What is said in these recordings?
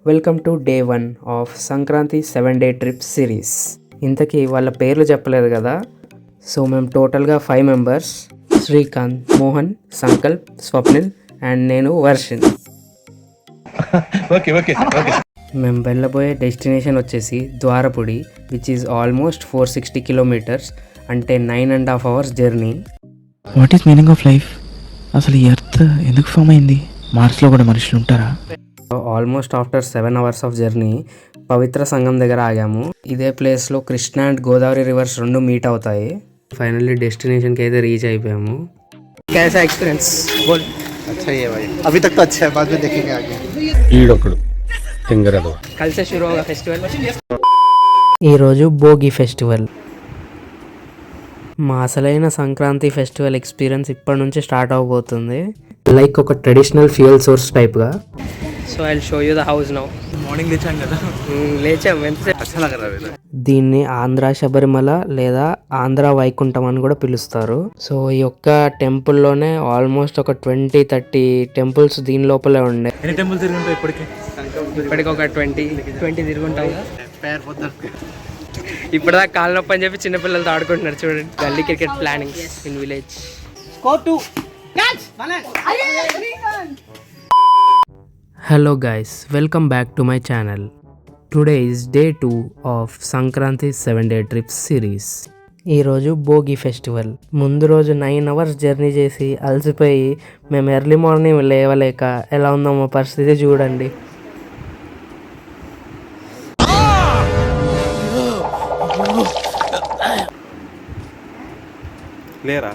Welcome to day 1 of Sankranti 7-day trip series. ఇంతకీ వాళ్ళ పేర్లు చెప్పలేదు కదా. సో మేము టోటల్గా 5 మెంబర్స్: శ్రీకాంత్, మోహన్, సంకల్ప్, స్వప్నిల్ అండ్ నేను వర్షిన్. మేము వెళ్ళబోయే డెస్టినేషన్ వచ్చేసి Dwarapudi, which is almost 460 kilometres, అంటే 9.5 hours journey. What is meaning of life? అసలు ఈ ఎర్త్ ఎందుకు ఫామ్ అయింది? మార్స్లో కూడా మనుషులు ఉంటారా? Almost after 7 hours of journey Pavitra Sangam దగ్గర ఆగాము. ఇదే ప్లేస్లో కృష్ణా అండ్ గోదావరి రివర్స్ రెండు మీట్ అవుతాయి. ఫైనల్లీ డెస్టినేషన్కి అయితే రీచ్ అయిపోయాము. कैसा एक्सपीरियंस बोल? अच्छा ही है भाई, अभी तक तो अच्छा है, बाद में देखेंगे आगे. कल से शुरू होगा फेस्टिवल. ఈరోజు భోగి ఫెస్టివల్. మా అసలైన సంక్రాంతి ఫెస్టివల్ ఎక్స్పీరియన్స్ ఇప్పటి నుంచి స్టార్ట్ అవబోతుంది. లైక్ ఒక ట్రెడిషనల్ ఫ్యూయల్ సోర్స్ టైప్గా. So I will show you the house now. Morning లేచాం కదా, లేచాం. దీన్ని ఆంధ్ర శబరిమల లేదా ఆంధ్ర వైకుంఠం అని కూడా పిలుస్తారు. సో ఈ యొక్క టెంపుల్లోనే ఆల్మోస్ట్ ఒక 20-30 టెంపుల్స్ దీని లోపలే ఉండే. ఎన్ని టెంపుల్స్ తిరుగుంటాయి ఇప్పటికి ఒక 20 తిరుగుంటాయి. ఇప్పటిదాకా కాళ్ళ నొప్పి అని చెప్పి చిన్నపిల్లలతో ఆడుకుంటున్నారు చూడండి. గల్లీ cricket planning in village. Hello guys, welcome back to my channel. Today is day 2 of Sankranti 7-day trip series. ఈరోజు భోగి ఫెస్టివల్. ముందు రోజు 9 hours జర్నీ చేసి అలసిపోయి మేము ఎర్లీ మార్నింగ్ లేవలేక ఎలా ఉందో మా పరిస్థితి చూడండి. లేరా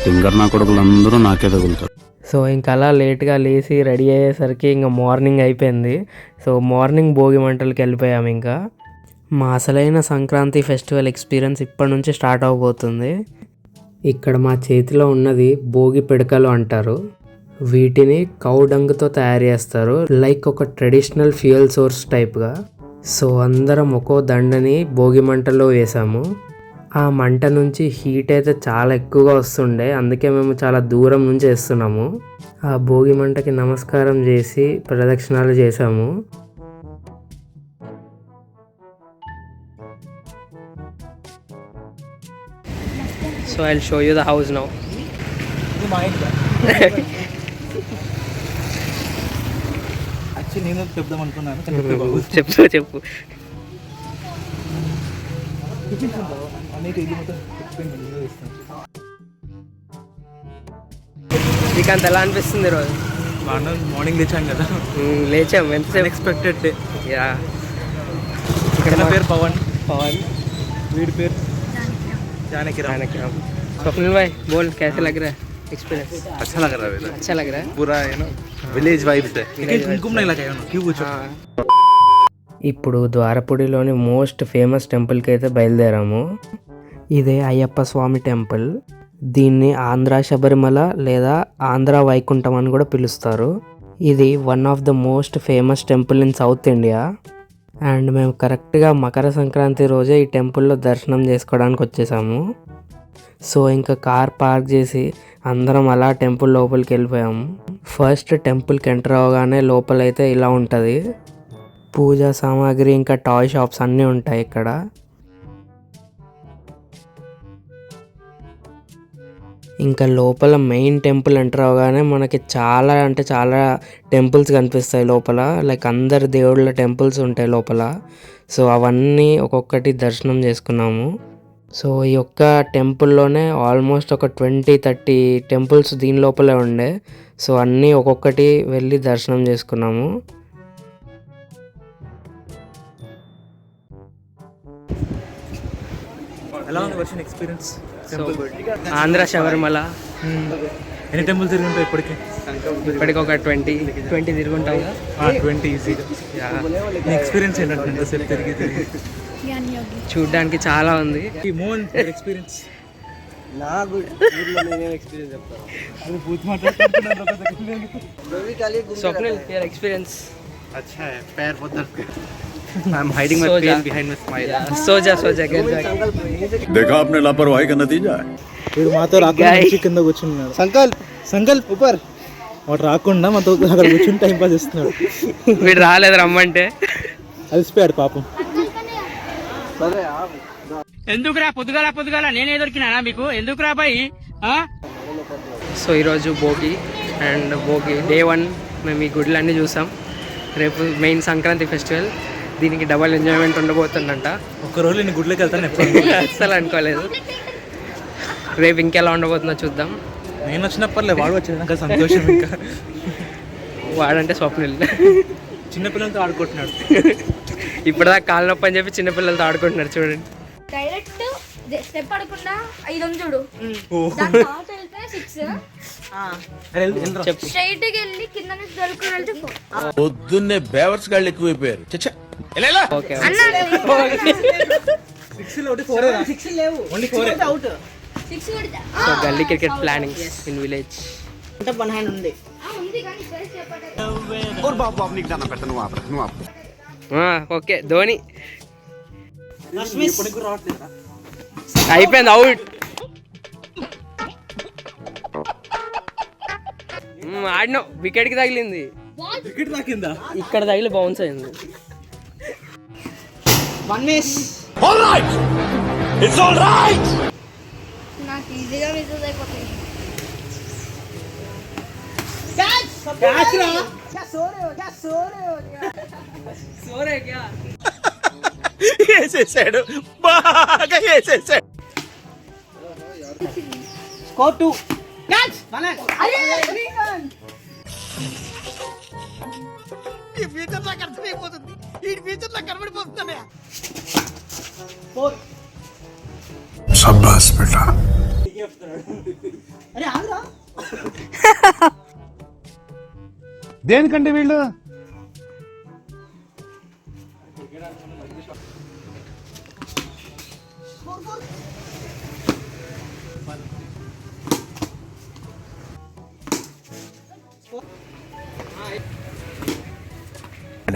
టింగర్ నా కొడుకులందరూ నాకే తగులుతారు. సో ఇంకా అలా లేట్గా లేచి రెడీ అయ్యేసరికి ఇంకా మార్నింగ్ అయిపోయింది. సో మార్నింగ్ భోగి మంటలకి వెళ్ళిపోయాము. ఇంకా మా అసలైన సంక్రాంతి ఫెస్టివల్ ఎక్స్పీరియన్స్ ఇప్పటి నుంచి స్టార్ట్ అవబోతుంది. ఇక్కడ మా చేతిలో ఉన్నది భోగి పిడకలు అంటారు. వీటిని కౌ డంగ్తో తయారు చేస్తారు, లైక్ ఒక ట్రెడిషనల్ ఫ్యూయల్ సోర్స్ టైప్గా. సో అందరం ఒక్కో దండని భోగి మంటల్లో వేసాము. ఆ మంట నుంచి హీట్ అయితే చాలా ఎక్కువగా వస్తుండే, అందుకే మేము చాలా దూరం నుంచి వేస్తున్నాము. ఆ భోగి మంటకి నమస్కారం చేసి ప్రదక్షిణాలు చేసాము. So I will show you the house now. Actually నేను చెప్దాం అనుకున్నాను. చెప్పు. శ్రీకాంత్, ఎలా అనిపిస్తుంది ఈరోజు? మార్నింగ్ లేచాం కదా, లేచాం. ఎంతసేపు? Unexpected day. యా. ఇక్కడ పేరు పవన్, వీడి పేరు జానకి రామ్. स्वप्निल भाई बोल, कैसे लग रहा है एक्सपीरियंस? अच्छा लग रहा है, अच्छा लग रहा है. पूरा है ना विलेज वाइब्स है. घूमने लगा है क्यों पूछो. ఇప్పుడు ద్వారపుడిలోని మోస్ట్ ఫేమస్ టెంపుల్కి అయితే బయలుదేరాము. ఇదే అయ్యప్ప స్వామి టెంపుల్. దీన్ని ఆంధ్ర శబరిమల లేదా ఆంధ్ర వైకుంఠం అని కూడా పిలుస్తారు. ఇది one of the most famous temple in south India. And మేము కరెక్ట్గా మకర సంక్రాంతి రోజే ఈ టెంపుల్లో దర్శనం చేసుకోవడానికి వచ్చేసాము. సో ఇంకా కార్ పార్క్ చేసి అందరం అలా టెంపుల్ లోపలికి వెళ్ళిపోయాము. ఫస్ట్ టెంపుల్కి ఎంటర్ అవగానే లోపలైతే ఇలా ఉంటుంది. పూజా సామాగ్రి ఇంకా టాయ్ షాప్స్ అన్నీ ఉంటాయి ఇక్కడ. ఇంకా లోపల మెయిన్ టెంపుల్ ఎంటర్ అవగానే మనకి చాలా టెంపుల్స్ కనిపిస్తాయి లోపల. లైక్ అందరి దేవుళ్ళ టెంపుల్స్ ఉంటాయి లోపల. సో అవన్నీ ఒక్కొక్కటి దర్శనం చేసుకున్నాము. సో ఈ యొక్క టెంపుల్లోనే ఆల్మోస్ట్ ఒక 20-30 టెంపుల్స్ దీని లోపలే ఉండే. సో అన్నీ ఒక్కొక్కటి వెళ్ళి దర్శనం చేసుకున్నాము. ఎలా ఉంది వర్షన్ ఎక్స్పీరియన్స్? ఆంధ్ర శబరిమల. ఎన్ని టెంపుల్స్ తిరుగుంటాయి ఇప్పటికి ఒక 20 తిరుగుంటాయి. 20 ఈజీగా. నీ ఎక్స్పీరియన్స్ ఏంటంటే ఎంతసేపు తిరిగి చూడ్డానికి చాలా ఉంది. Mohan experience Swapnil your experience अच्छा है पैर बहुत दर्द कर I am hiding my pain behind my smile సోజా గెట్ బ్యాక్ देखा आपने लापरवाही का नतीजा है వీడు మాతో రాకుండా మంచి కింద కూర్చున్నాడు. సంకల్ప్ ఊపర్ వాడు రాకుండా మాతో అక్కడ కూర్చుని టైం పాస్ చేస్తున్నాడు. వీడు రాలేదు రమ్మంటే. అలసిపోయాడు పాపం. ఎందుకురా పొద్దుగాల నేనే దొరికినా మీకు ఎందుకురా బాయ్? సో ఈరోజు భోగి అండ్ భోగి డే 1 మేము ఈ గుడిలన్నీ చూసాం. రేపు మెయిన్ సంక్రాంతి ఫెస్టివల్, దీనికి డబల్ ఎంజాయ్మెంట్ ఉండబోతుందంట. ఒక్కరోజు నేను గుడ్లోకి వెళ్తాను ఎప్పుడు. అస్సలు అనుకోలేదు. రేపు ఇంకెలా ఉండబోతుందో చూద్దాం. నేను వచ్చినప్పటిలే వాడు వచ్చాక సంతోషం. ఇంకా వాడంటే స్వప్నిల్ చిన్నపిల్లలతో ఆడుకుంటున్నాడు. ఇప్పటిదాకా కాళ్ళ నొప్పి అని చెప్పి చిన్నపిల్లలతో ఆడుకుంటున్నారు చూడండి. డైరెక్ట్ స్టెప్ పడకుండా 5 చూడు. దాని తర్వాత వెళ్తే 6. చెప్పు. స్ట్రైట్ గా వెళ్ళి కింద నుంచి దొరుకుని వెళ్తే 4. పొద్దున్నే బేవర్స్ గాళ్ళు ఎక్కువైపోయారు చచ్చా ఓకే అన్న 6 కొడితే సో గల్లీ క్రికెట్ ప్లానింగ్ ఇన్ విలేజ్. ఉంది కానీ చేసి చెప్పండి. ఓకే ధోని అయిపోయింది, అవుట్. ఆడినావు, వికెట్ కి తగిలింది. ఇక్కడ తగిలి బౌన్స్ అయింది. నాకు ఈజీగా మిస్ అయిపోతాయి. వేసేసాడు, బాగా వేసేసాడు. స్కోర్ 2. शाबाश बेटा దేనికంటే వీళ్ళు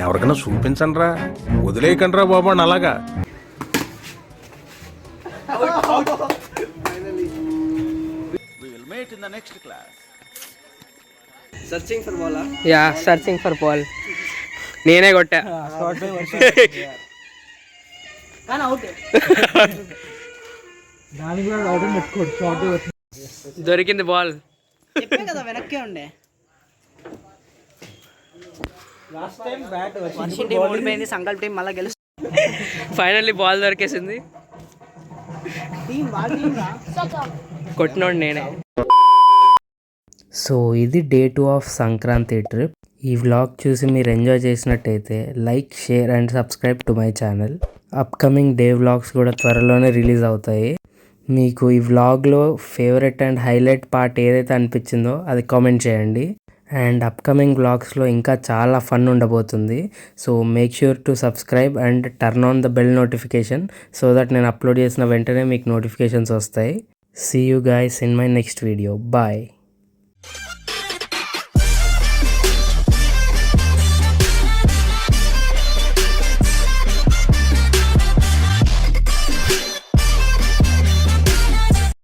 ఎవరికైనా చూపించండి రా, వదిలేయకండి రా బాబు అని అలాగా. Yeah searching for ball. నేనే కొట్టా. దొరికింది బాల్. చెప్పే కదా వెనక్కే ఉండే. వర్షం టీం ఓడిపోయింది, సంకల్ప్ టీం మళ్ళీ గెలుస్తుంది. Finally ball దొరికేసింది. కొట్టినోడు నేనే. సో ఇది డే 2 ఆఫ్ సంక్రాంతి ట్రిప్. ఈ వ్లాగ్ చూసి మీరు ఎంజాయ్ చేసినట్టయితే like, share and subscribe to my channel. Upcoming day vlogs కూడా త్వరలోనే రిలీజ్ అవుతాయి. మీకు ఈ వ్లాగ్లో ఫేవరెట్ అండ్ హైలైట్ పార్ట్ ఏదైతే అనిపించిందో అది కామెంట్ చేయండి. అండ్ అప్కమింగ్ వ్లాగ్స్లో ఇంకా చాలా ఫన్ ఉండబోతుంది. So make sure to subscribe and turn on the bell notification so that నేను అప్లోడ్ చేసిన వెంటనే మీకు నోటిఫికేషన్స్ వస్తాయి. See you guys in my next video. Bye.